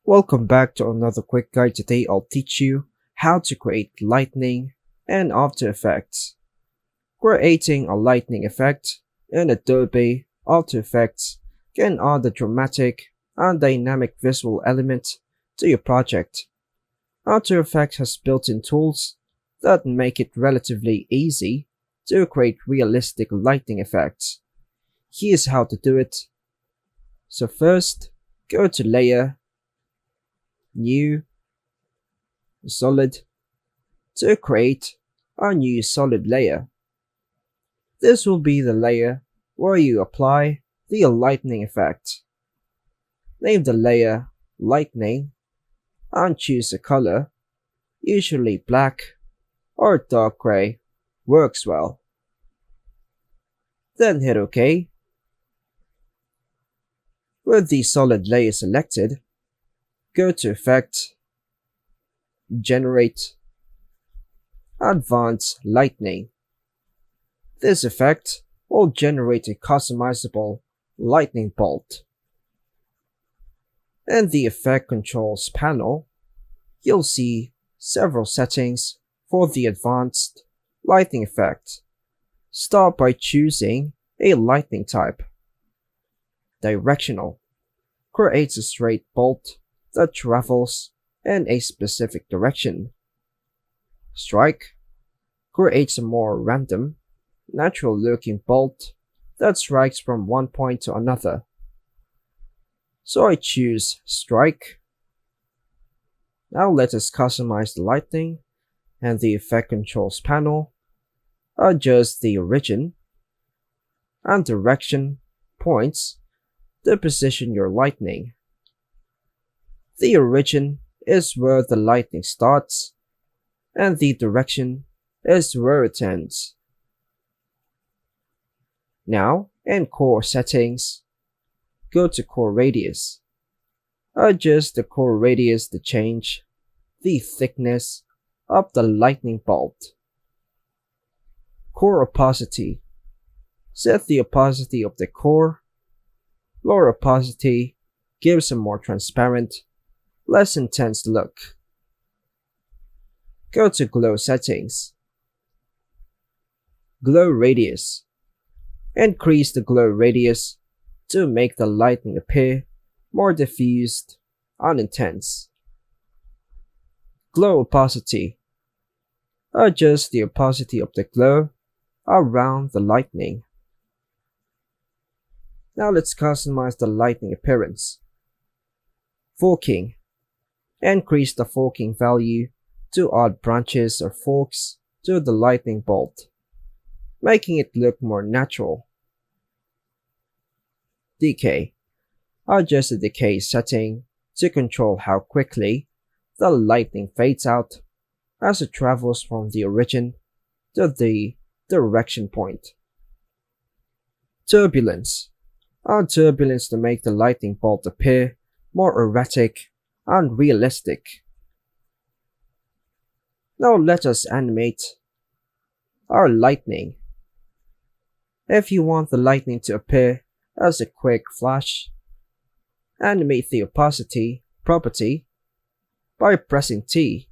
Welcome back to another quick guide. Today I'll teach you how to create lightning and After Effects. Creating a lightning effect in Adobe After Effects can add a dramatic and dynamic visual element to your project. After Effects has built-in tools that make it relatively easy to create realistic lightning effects. Here's how to do it. So first, go to Layer, New, Solid to create a new solid layer. This will be the layer where you apply the lightning effect. Name the layer Lightning and choose a color, usually black or dark gray works well. Then hit OK. With the solid layer selected, go to Effect, Generate, Advanced Lightning. This effect will generate a customizable lightning bolt. In the Effect Controls panel, you'll see several settings for the advanced lightning effect. Start by choosing a lightning type. Directional creates a straight bolt that travels in a specific direction. Strike creates a more random, natural-looking bolt that strikes from one point to another. So I choose Strike. Now let us customize the lightning and the Effect Controls panel. Adjust the origin and direction points to position your lightning. The origin is where the lightning starts, and the direction is where it ends. Now, in Core Settings, go to Core Radius. Adjust the core radius to change the thickness of the lightning bolt. Core Opacity. Set the opacity of the core. Lower opacity gives a more transparent, less intense look. Go to Glow Settings. Glow Radius. Increase the glow radius to make the lightning appear more diffused and intense. Glow Opacity. Adjust the opacity of the glow around the lightning. Now let's customize the lightning appearance. Forking. Increase the forking value to add branches or forks to the lightning bolt, making it look more natural. Decay. Adjust the decay setting to control how quickly the lightning fades out as it travels from the origin to the direction point. Turbulence. Add turbulence to make the lightning bolt appear more erratic and realistic. Now let us animate our lightning. If you want the lightning to appear as a quick flash, animate the opacity property by pressing T.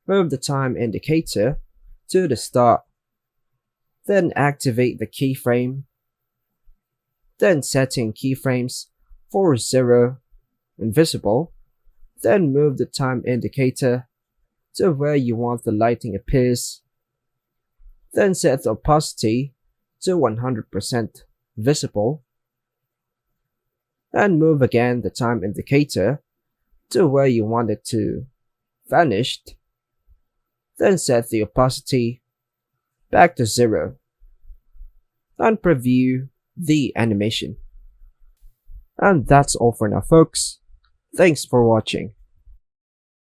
Move the time indicator to the start, then activate the keyframe, then setting keyframes for 0 and visible, then move the time indicator to where you want the lightning appears, then set the opacity to 100% visible, and move again the time indicator to where you want it to vanished, then set the opacity back to 0, and preview the animation. And that's all for now, folks. Thanks for watching.